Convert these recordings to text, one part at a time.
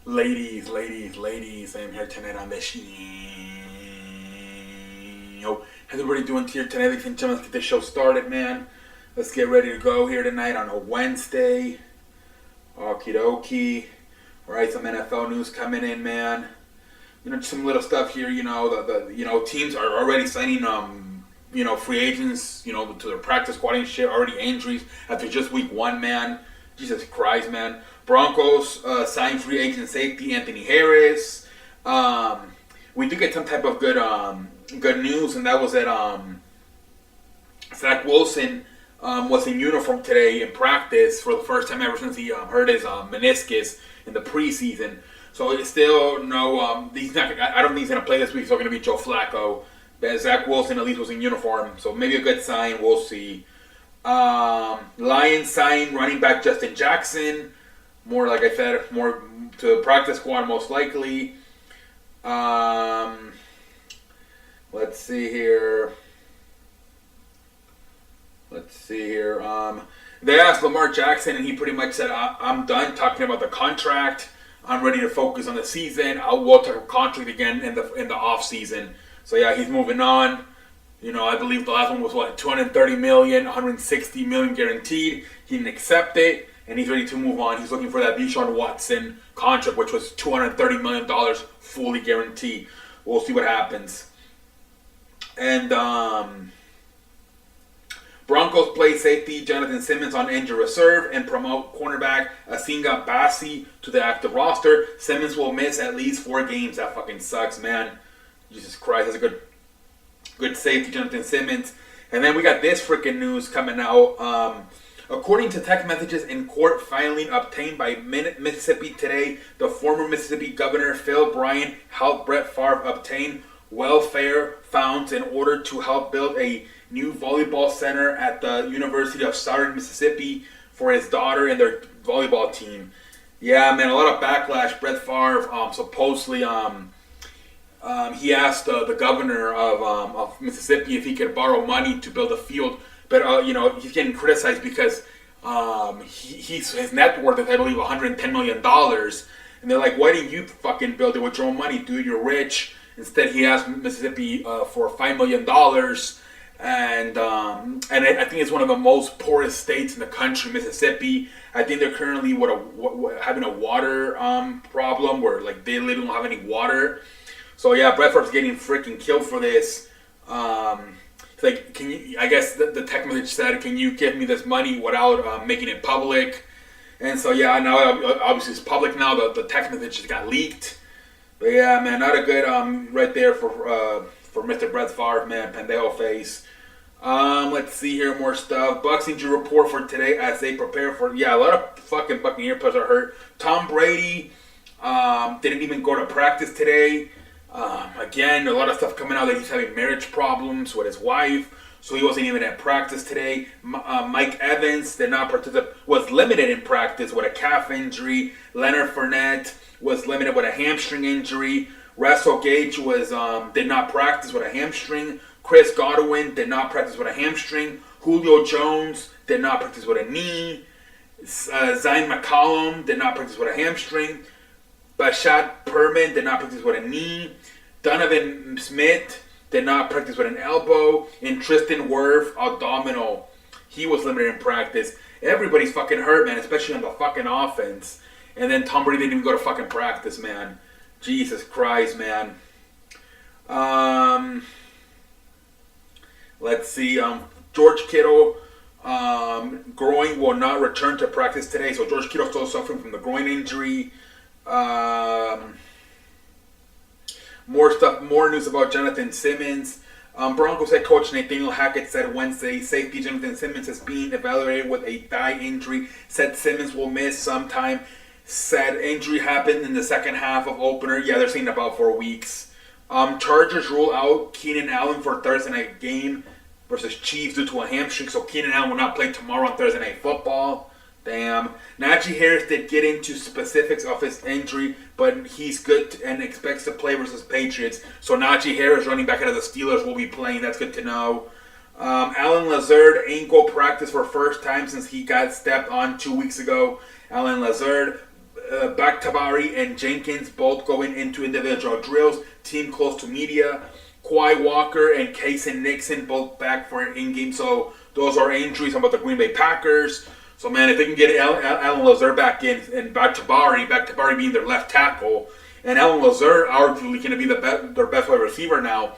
Ladies, I am here tonight on the show. How's everybody doing here tonight, ladies and gentlemen? Let's get this show started, man. Let's get ready to go here tonight on a Wednesday. Okie dokie. Alright, some NFL news coming in, man. Just some little stuff here, the teams are already signing free agents, to their practice squad and shit, already injuries after just week one, man. Jesus Christ, man. Broncos signed free agent safety Anthony Harris. We did get some type of good news, and that was that Zach Wilson was in uniform today in practice for the first time ever since he hurt his meniscus in the preseason. So it's still no. He's not. I don't think he's gonna play this week. It's going to be Joe Flacco. But Zach Wilson at least was in uniform, so maybe a good sign. We'll see. Lions signed running back Justin Jackson. More, like I said, more to the practice squad most likely. Let's see here. They asked Lamar Jackson, and he pretty much said, "I'm done talking about the contract. I'm ready to focus on the season. We'll talk about contract again in the off season." So yeah, he's moving on. I believe the last one was $230 million, $160 million guaranteed. He didn't accept it, and he's ready to move on. He's looking for that Deshaun Watson contract, which was $230 million fully guaranteed. We'll see what happens. And Broncos play safety Jonathan Simmons on injured reserve and promote cornerback Asinga Bassi to the active roster. Simmons will miss at least 4 games. That fucking sucks, man. Jesus Christ, that's a good safety, Jonathan Simmons. And then we got this freaking news coming out. According to text messages in court filing obtained by Mississippi Today, the former Mississippi Governor Phil Bryant helped Brett Favre obtain welfare funds in order to help build a new volleyball center at the University of Southern Mississippi for his daughter and their volleyball team. Yeah, man, a lot of backlash. Brett Favre supposedly he asked the governor of Mississippi if he could borrow money to build a field, but he's getting criticized because his net worth is, I believe, $110 million, and they're like, "Why didn't you fucking build it with your own money, dude? You're rich." Instead, he asked Mississippi for $5 million, and I think it's one of the most poorest states in the country, Mississippi. I think they're currently having a water problem where they literally don't have any water. So yeah, Brett Favre's getting freaking killed for this. It's can you? I guess the text message said, "Can you give me this money without making it public?" And so yeah, now obviously it's public now. The text message just got leaked. But yeah, man, not a good right there for Mr. Brett Favre, man, pendejo face. Let's see here, more stuff. Bucs injury report for today as they prepare for a lot of fucking Buccaneer players are hurt. Tom Brady didn't even go to practice today. Again, a lot of stuff coming out that he's having marriage problems with his wife, so he wasn't even at practice today. Mike Evans did not participate, was limited in practice with a calf injury. Leonard Fournette was limited with a hamstring injury. Russell Gage did not practice with a hamstring. Chris Godwin did not practice with a hamstring. Julio Jones did not practice with a knee. Zion McCollum did not practice with a hamstring. Bashad Perman did not practice with a knee. Donovan Smith did not practice with an elbow. And Tristan Wirth, abdominal. He was limited in practice. Everybody's fucking hurt, man, especially on the fucking offense. And then Tom Brady didn't even go to fucking practice, man. Jesus Christ, man. Let's see. George Kittle, groin will not return to practice today. So George Kittle still suffering from the groin injury. More news about Jonathan Simmons. Broncos head coach Nathaniel Hackett said Wednesday safety Jonathan Simmons is being evaluated with a thigh injury. Said Simmons will miss some time. Said injury happened in the second half of opener. Yeah, they're saying about 4 weeks. Chargers rule out Keenan Allen for Thursday night game versus Chiefs due to a hamstring. So Keenan Allen will not play tomorrow on Thursday Night Football. Damn. Najee Harris did get into specifics of his injury, but he's good and expects to play versus Patriots. So Najee Harris, running back out of the Steelers, will be playing. That's good to know. Allen Lazard ankle practice for first time since he got stepped on 2 weeks ago. Allen Lazard Bakhtabari and Jenkins both going into individual drills. Team close to media. Kawhi Walker and Kaysen Nixon both back for an in-game. So those are injuries about the Green Bay Packers. So, man, if they can get Alan Lazar back in and Bakhtabari being their left tackle, and Alan Lazar arguably going to be their best wide receiver now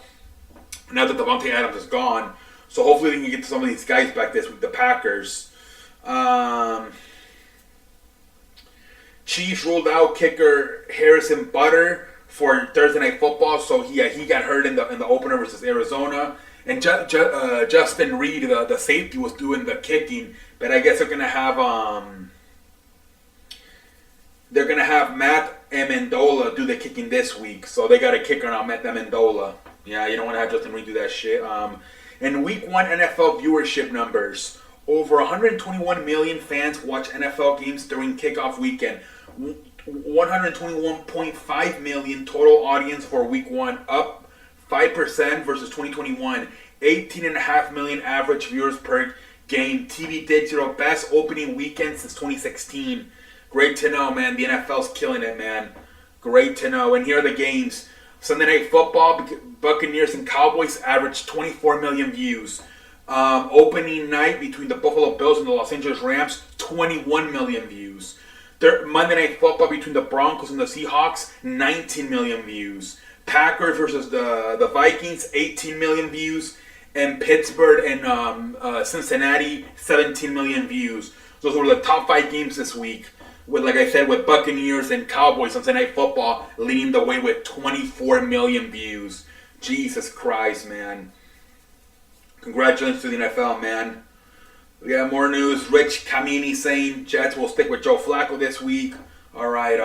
that Davante Adams is gone. So hopefully they can get some of these guys back this week, the Packers. Chiefs ruled out kicker Harrison Butter for Thursday Night Football. So he got hurt in the opener versus Arizona. And Justin Reed, the safety, was doing the kicking. But I guess they're gonna have Matt Amendola do the kicking this week. So they got a kicker now, Matt Amendola. Yeah, you don't want to have Justin Reed do that shit. In Week 1 NFL viewership numbers, over 121 million fans watch NFL games during kickoff weekend. 121.5 million total audience for Week 1, up 5% versus 2021. 18.5 million average viewers per game. TV digital best opening weekend since 2016. Great to know, man. The NFL's killing it, man. Great to know. And here are the games. Sunday Night Football, Buccaneers and Cowboys averaged 24 million views. Opening night between the Buffalo Bills and the Los Angeles Rams, 21 million views. Monday Night Football between the Broncos and the Seahawks, 19 million views. Packers versus the Vikings, 18 million views. And Pittsburgh and Cincinnati, 17 million views. Those were the top 5 games this week. With, like I said, with Buccaneers and Cowboys on Sunday Night Football leading the way with 24 million views. Jesus Christ, man. Congratulations to the NFL, man. We got more news. Rich Kamini saying Jets will stick with Joe Flacco this week. All right,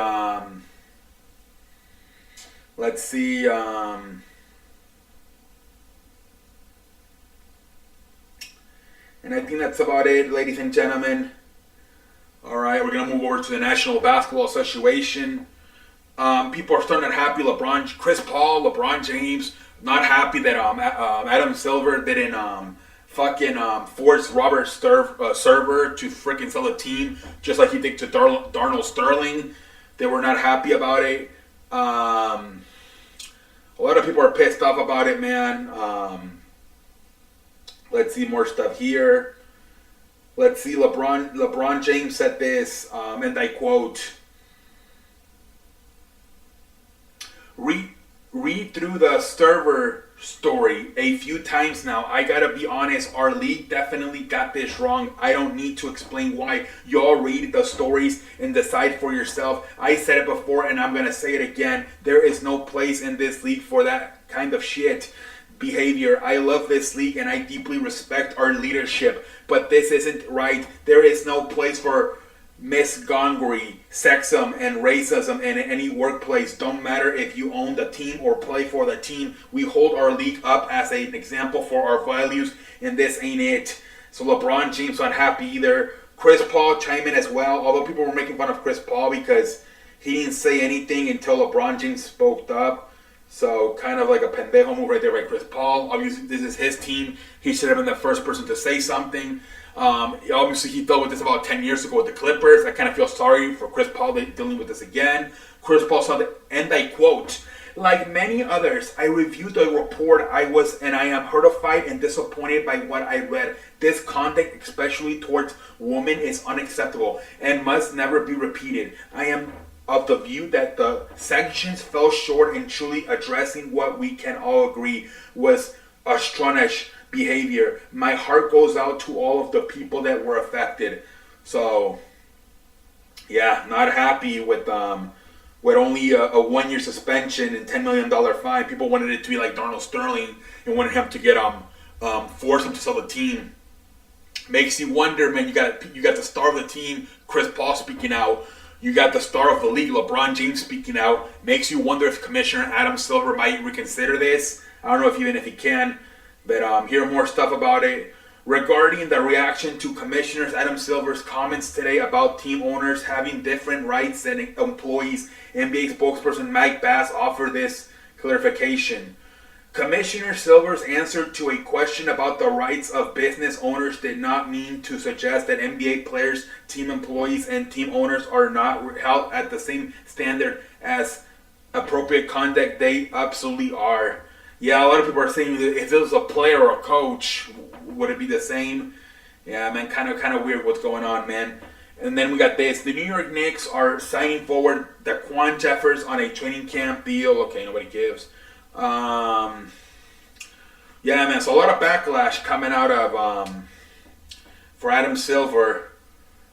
let's see. And I think that's about it, ladies and gentlemen. All right, we're going to move over to the National Basketball Association. People are starting to happy. Chris Paul, LeBron James, not happy that Adam Silver didn't force Robert Server to freaking sell the team, just like he did to Darnold Sterling. They were not happy about it. A lot of people are pissed off about it, man. Let's see more stuff here. Let's see, LeBron James said this, and I quote, read through the Server story a few times now. I gotta be honest, our league definitely got this wrong. I don't need to explain why. Y'all read the stories and decide for yourself. I said it before and I'm gonna say it again. There is no place in this league for that kind of shit behavior. I love this league and I deeply respect our leadership, but this isn't right. There is no place for misgonnery, sexism, and racism in any workplace. Don't matter if you own the team or play for the team. We hold our league up as an example for our values, and this ain't it. So LeBron James not happy either. Chris Paul chime in as well, although people were making fun of Chris Paul because he didn't say anything until LeBron James spoke up. So kind of like a pendejo move right there by Chris Paul. Obviously, this is his team. He should have been the first person to say something. Obviously, he dealt with this about 10 years ago with the Clippers. I kind of feel sorry for Chris Paul dealing with this again. Chris Paul said, and I quote, "Like many others, I reviewed the report. I am horrified and disappointed by what I read. This conduct, especially towards women, is unacceptable and must never be repeated. I am of the view that the sanctions fell short in truly addressing what we can all agree was astronish behavior. My heart goes out to all of the people that were affected." So, yeah, not happy with only a 1-year suspension and $10 million fine. People wanted it to be like Darnold Sterling and wanted him to get force him to sell the team. Makes you wonder, man. You got the star of the team, Chris Paul, speaking out. You got the star of the league, LeBron James, speaking out. Makes you wonder if Commissioner Adam Silver might reconsider this. I don't know if he can, but hear more stuff about it. Regarding the reaction to Commissioner Adam Silver's comments today about team owners having different rights than employees, NBA spokesperson Mike Bass offered this clarification. Commissioner Silver's answer to a question about the rights of business owners did not mean to suggest that NBA players, team employees, and team owners are not held at the same standard as appropriate conduct. They absolutely are. Yeah, a lot of people are saying that if it was a player or a coach, would it be the same? Yeah, man, kind of weird what's going on, man. And then we got this. The New York Knicks are signing forward Daquan Jeffers on a training camp deal. Okay, nobody gives. Yeah, man. So a lot of backlash coming out of for Adam Silver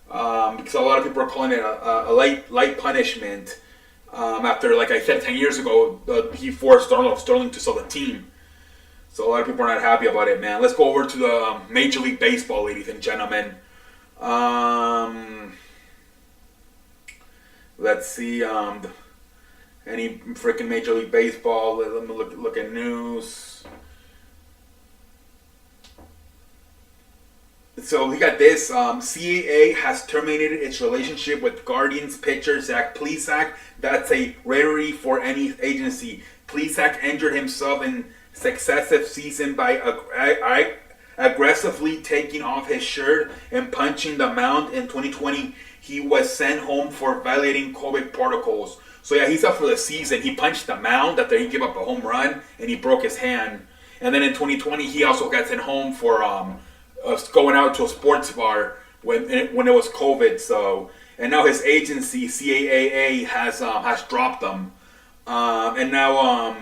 because a lot of people are calling it a light punishment after, like I said, 10 years ago, he forced Donald Sterling to sell the team. So a lot of people are not happy about it, man. Let's go over to the Major League Baseball, ladies and gentlemen. Let's see. Any freaking Major League Baseball. Let me look at news. So we got this. CAA has terminated its relationship with Guardians pitcher Zach Plesac. That's a rarity for any agency. Plesac injured himself in successive season by aggressively taking off his shirt and punching the mound. In 2020, he was sent home for violating COVID protocols. So yeah, he's up for the season. He punched the mound after he gave up a home run and he broke his hand. And then in 2020, he also got sent home for going out to a sports bar when it was COVID. So, and now his agency CAA has dropped him, and now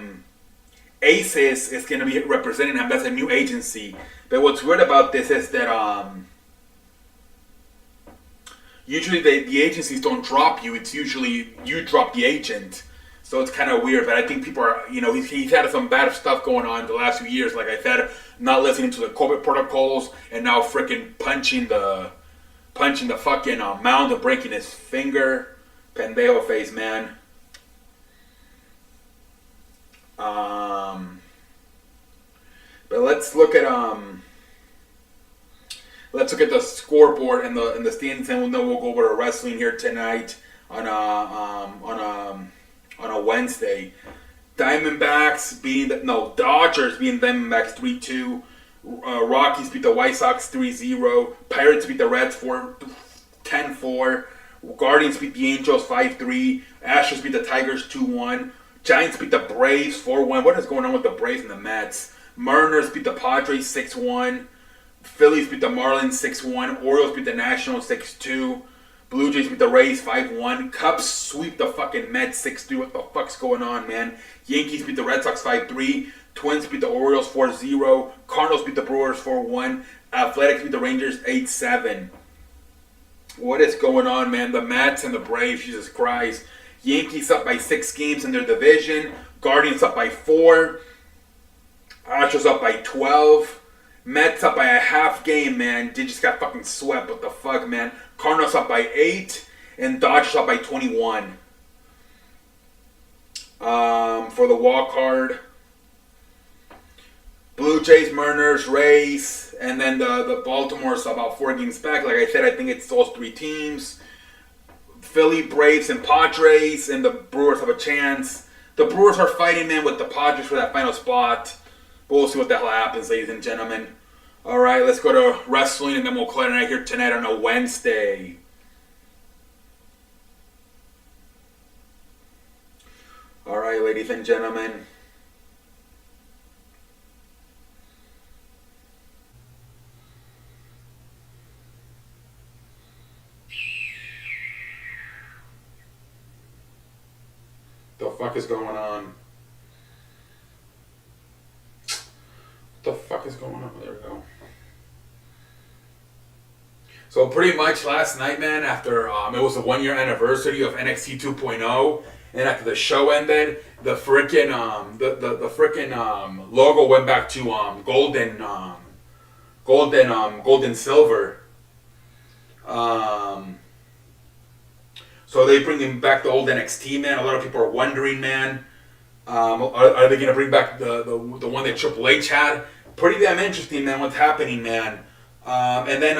ACES is going to be representing him. That's a new agency. But what's weird about this is that usually the agencies don't drop you. It's usually you drop the agent. So it's kind of weird, but I think people are, he's had some bad stuff going on the last few years. Like I said, not listening to the COVID protocols, and now freaking punching the fucking mound and breaking his finger. Pendejo face, man. But let's look at the scoreboard and the standings, and then we'll go over to wrestling here tonight on a Wednesday. Dodgers beating Diamondbacks 3-2. Rockies beat the White Sox 3-0. Pirates beat the Reds 10-4. Guardians beat the Angels 5-3. Astros beat the Tigers 2-1. Giants beat the Braves 4-1. What is going on with the Braves and the Mets? Mariners beat the Padres 6-1. Phillies beat the Marlins 6-1. Orioles beat the Nationals 6-2. Blue Jays beat the Rays 5-1. Cubs sweep the fucking Mets 6-3. What the fuck's going on, man? Yankees beat the Red Sox 5-3. Twins beat the Orioles 4-0. Cardinals beat the Brewers 4-1. Athletics beat the Rangers 8-7. What is going on, man? The Mets and the Braves, Jesus Christ. Yankees up by 6 games in their division. Guardians up by 4. Astros up by 12. Mets up by a half game, man. They just got fucking swept. What the fuck, man? Cardinals up by 8. And Dodgers up by 21. For the wild card, Blue Jays, Mariners, Rays, and then the Baltimore's about 4 games back. Like I said, I think it's those 3 teams. Philly, Braves, and Padres, and the Brewers have a chance. The Brewers are fighting, man, with the Padres for that final spot. But we'll see what the hell happens, ladies and gentlemen. Alright, let's go to wrestling, and then we'll call it a night here tonight on a Wednesday. Alright, ladies and gentlemen. The fuck is going on? What the fuck is going on? There we go. So pretty much last night, man, after it was the 1-year anniversary of NXT 2.0, and after the show ended, the freaking logo went back to gold and silver. So they bringing back the old NXT, man. A lot of people are wondering, man, are they gonna bring back the one that Triple H had? Pretty damn interesting, man. What's happening, man? And then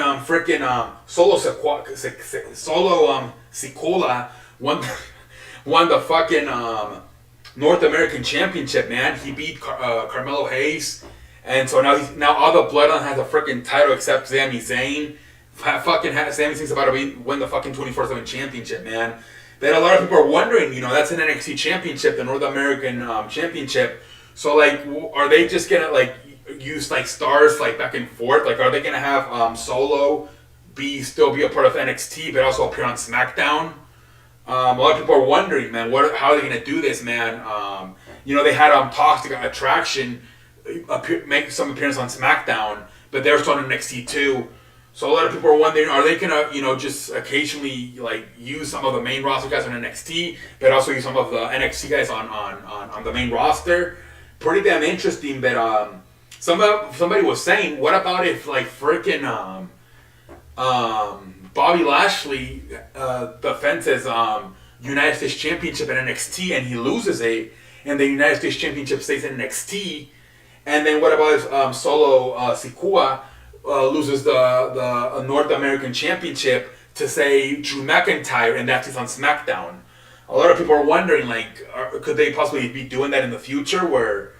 Solo Sikoa won the fucking North American Championship, man. He beat Carmelo Hayes, and so now all the Bloodline has a freaking title except Sami Zayn. Sami Zayn's about to win the fucking 24/7 Championship, man. Then a lot of people are wondering, that's an NXT Championship, the North American Championship. So like, are they just gonna like use like stars like back and forth? Like, are they gonna have Solo still be a part of NXT but also appear on SmackDown? A lot of people are wondering, man, how are they gonna do this, man? They had Toxic Attraction make some appearance on SmackDown, but they're still on NXT too. So a lot of people are wondering, are they gonna, just occasionally like use some of the main roster guys on NXT, but also use some of the NXT guys on the main roster? Pretty damn interesting. But somebody was saying, what about if like freaking Bobby Lashley defends his United States Championship in NXT and he loses it, and the United States Championship stays in NXT, and then what about if Solo Sikoa loses the North American Championship to, say, Drew McIntyre, and that's on SmackDown? A lot of people are wondering, like, could they possibly be doing that in the future, where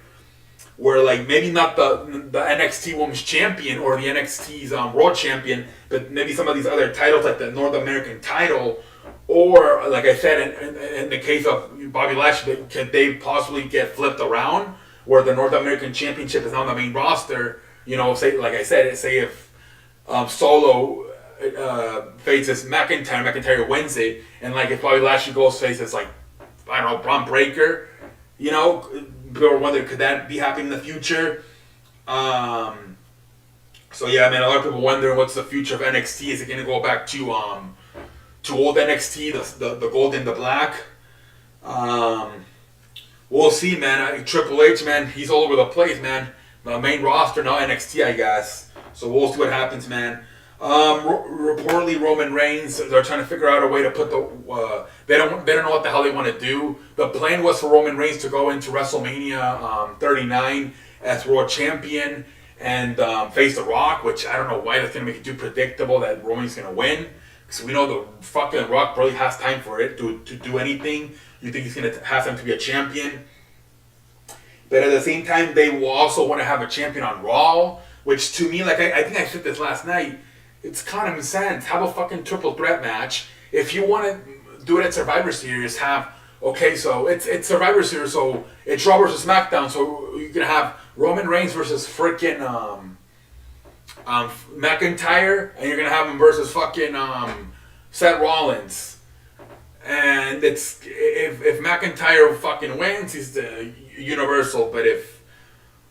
like maybe not the NXT Women's Champion or the NXT's World Champion, but maybe some of these other titles like the North American title, or like I said, in the case of Bobby Lashley, could they possibly get flipped around where the North American Championship is on the main roster? Say, like I said, say if Solo faces McIntyre wins it, and like if Bobby Lashley goes faces like, I don't know, Braun Breaker, people wonder, could that be happening in the future? So yeah, man, a lot of people wondering what's the future of NXT. Is it going to go back to old NXT, the gold and the black? We'll see, man. Triple H, man, he's all over the place, man. The main roster, now NXT, I guess. So we'll see what happens, man. Reportedly, Roman Reigns, they're trying to figure out a way to put they don't know what the hell they want to do. The plan was for Roman Reigns to go into WrestleMania 39 as World Champion and face The Rock, which I don't know why that's going to make it too predictable that Roman's going to win. Because we know the fucking Rock really has time for it to do anything. You think he's going to have time to be a champion? But at the same time, they will also want to have a champion on Raw, which to me, like I think I said this last night, it's common sense. Have a fucking triple threat match. If you want to do it at Survivor Series, so it's Survivor Series, so it's Raw versus SmackDown, so you can have Roman Reigns versus freaking McIntyre, and you're gonna have him versus fucking Seth Rollins. And it's if McIntyre fucking wins, he's the Universal. But if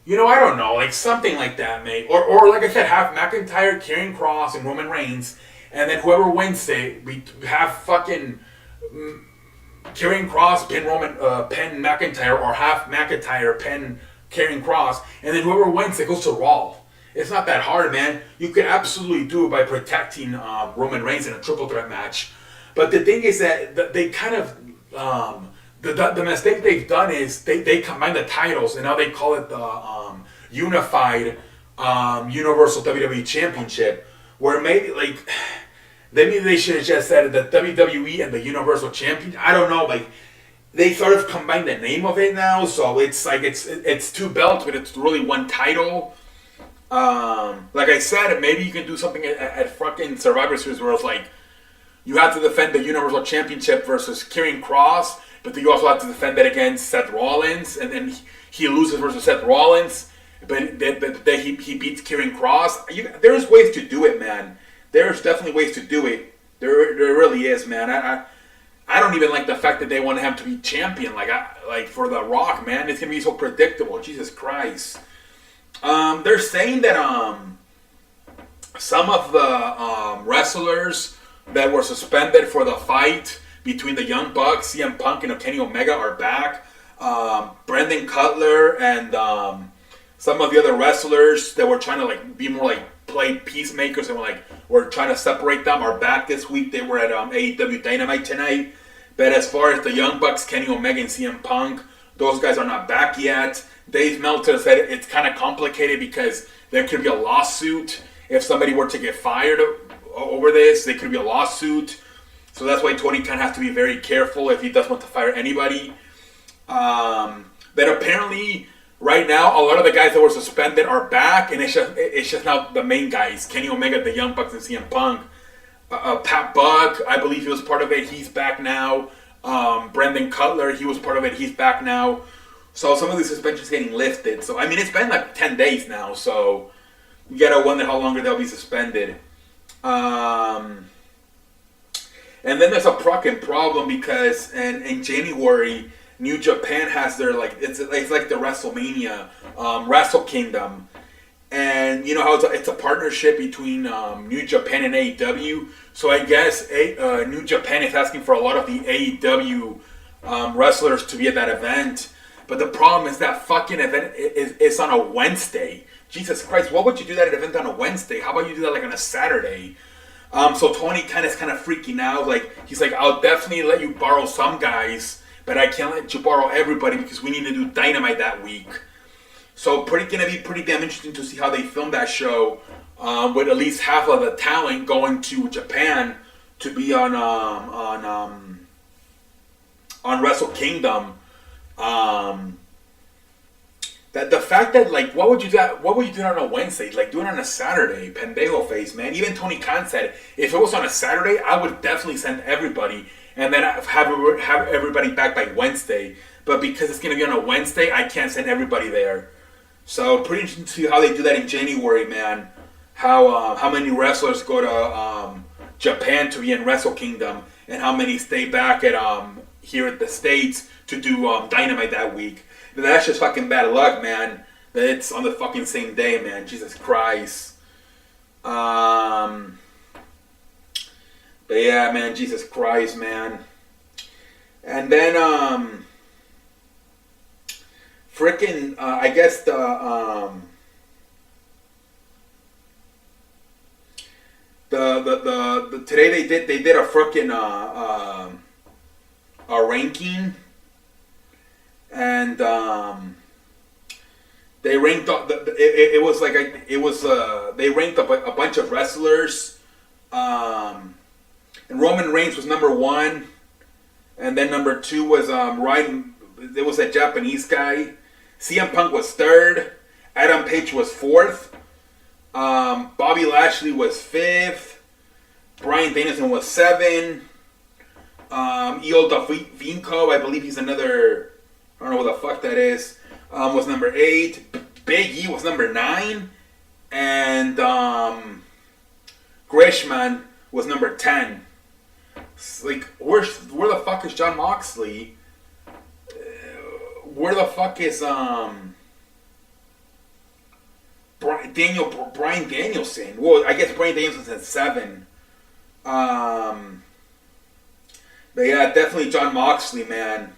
I don't know, like something like that, mate. Or like I said, have McIntyre, Karrion Kross, and Roman Reigns, and then whoever wins it, we have fucking Karrion Kross pin McIntyre, or have McIntyre pin Karrion Kross, and then whoever wins it goes to Raw. It's not that hard, man. You could absolutely do it by protecting Roman Reigns in a triple threat match. But the thing is that they kind of the mistake they've done is they combine the titles, and now they call it the unified Universal WWE Championship, where maybe they should have just said the WWE and the Universal Champion. I don't know, like they sort of combined the name of it now, so it's like it's two belts, but it's really one title. Like I said, maybe you can do something at fucking Survivor Series where it's like you have to defend the Universal Championship versus Karrion Kross, but then you also have to defend that against Seth Rollins, and then he loses versus Seth Rollins, but then he beats Karrion Kross. There's ways to do it, man. There's definitely ways to do it. There really is, man. I don't even like the fact that they want him to be champion. Like for The Rock, man, it's gonna be so predictable. Jesus Christ. They're saying that some of the wrestlers that were suspended for the fight between the Young Bucks, CM Punk, and Kenny Omega are back. Brendan Cutler and some of the other wrestlers that were trying to be more play peacemakers and were trying to separate them are back this week. They were at AEW Dynamite tonight. But as far as the Young Bucks, Kenny Omega and CM Punk, those guys are not back yet. Dave Meltzer said it's kind of complicated because there could be a lawsuit. If somebody were to get fired over this, there could be a lawsuit. So that's why Tony Khan has to be very careful if he does want to fire anybody. But apparently, right now, a lot of the guys that were suspended are back, and it's just now the main guys: Kenny Omega, the Young Bucks, and CM Punk. Pat Buck, I believe he was part of it. He's back now. Brendan Cutler, he was part of it. He's back now. So some of these suspensions getting lifted. So I mean, it's been like 10 days now. So you gotta wonder how longer they'll be suspended. And then there's a fucking problem because in January, New Japan has their it's like the WrestleMania, Wrestle Kingdom. And you know how it's a partnership between New Japan and AEW. So I guess New Japan is asking for a lot of the AEW wrestlers to be at that event. But the problem is that fucking event is on a Wednesday. Jesus Christ, what would you do that event on a Wednesday? How about you do that like on a Saturday? So Tony kind of freaking out. Like he's like, I'll definitely let you borrow some guys, but I can't let you borrow everybody because we need to do Dynamite that week. So gonna be pretty damn interesting to see how they film that show, with at least half of the talent going to Japan to be on Wrestle Kingdom. That the fact that what would you do on a Wednesday? Like do it on a Saturday, pendejo face, man. Even Tony Khan said if it was on a Saturday, I would definitely send everybody and then have everybody back by Wednesday. But because it's gonna be on a Wednesday, I can't send everybody there. So pretty interesting to see how they do that in January, man. How many wrestlers go to Japan to be in Wrestle Kingdom, and how many stay back at here at the States to do Dynamite that week. And that's just fucking bad luck, man. That it's on the fucking same day, man. Jesus Christ. But yeah, man. Jesus Christ, man. And then freaking, I guess the today they did a freaking a ranking, and they ranked they ranked a bunch of wrestlers, and Roman Reigns was number 1, and then number 2 was Ryan. There was a Japanese guy. CM Punk was 3rd. Adam Page was 4th. Bobby Lashley was 5th. Bryan Danielson was 7. Io Vinco, I believe he's another, I don't know what the fuck that is, was number 8. Big E was number 9. And Gresham was number 10. It's like, where the fuck is Jon Moxley? Where the fuck is Bryan Danielson? Well, I guess Bryan Danielson's at 7. But yeah, definitely Jon Moxley, man.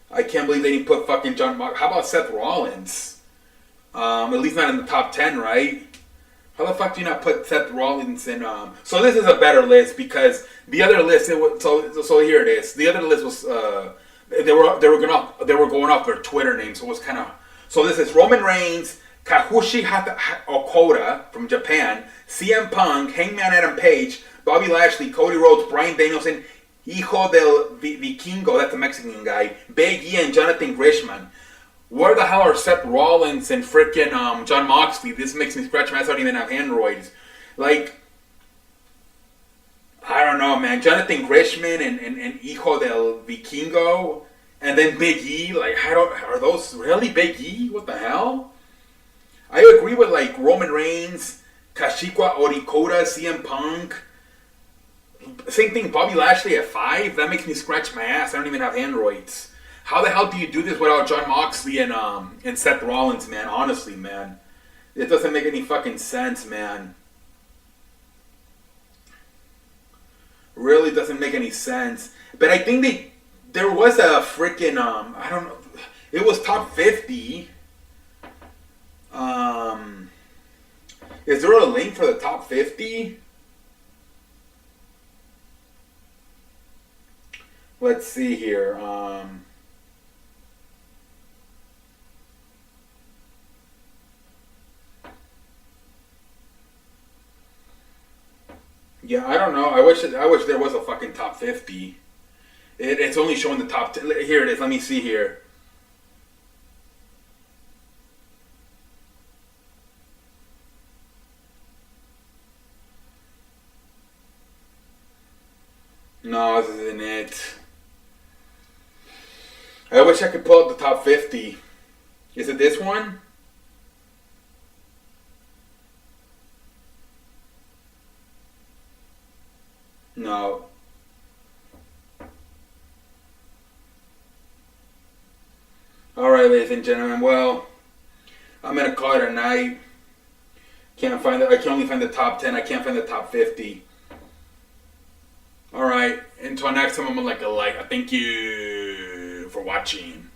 I can't believe they didn't put fucking Jon Moxley. How about Seth Rollins? At least not in the top 10, right? How the fuck do you not put Seth Rollins in? So this is a better list because the other list. So here it is. The other list was they were going off their Twitter names. So it was kind of. So this is Roman Reigns, Kazushi Okada from Japan, CM Punk, Hangman Adam Page, Bobby Lashley, Cody Rhodes, Bryan Danielson, Hijo del Vikingo, that's a Mexican guy, Big E, and Jonathan Gresham. Where the hell are Seth Rollins and freaking Jon Moxley? This makes me scratch my ass. I don't even have androids. Like, I don't know, man. Jonathan Gresham and Hijo del Vikingo, and then Big E. Like, are those really Big E? What the hell? I agree with like Roman Reigns, Kazuchika Okada, CM Punk. Same thing, Bobby Lashley at 5. That makes me scratch my ass. I don't even have androids. How the hell do you do this without Jon Moxley and Seth Rollins, man? Honestly, man. It doesn't make any fucking sense, man. Really doesn't make any sense. But I think there was a freaking, I don't know. It was top 50. Is there a link for the top 50? Let's see here. Yeah, I don't know. I wish there was a fucking top 50. It's only showing the top 10. Here it is. Let me see here. No, this isn't it. I wish I could pull up the top 50. Is it this one? No. Alright, ladies and gentlemen. Well, I'm going to call it a night. I can only find the top 10. I can't find the top 50. Alright. Until next time, I'm going to like a like. Thank you for watching.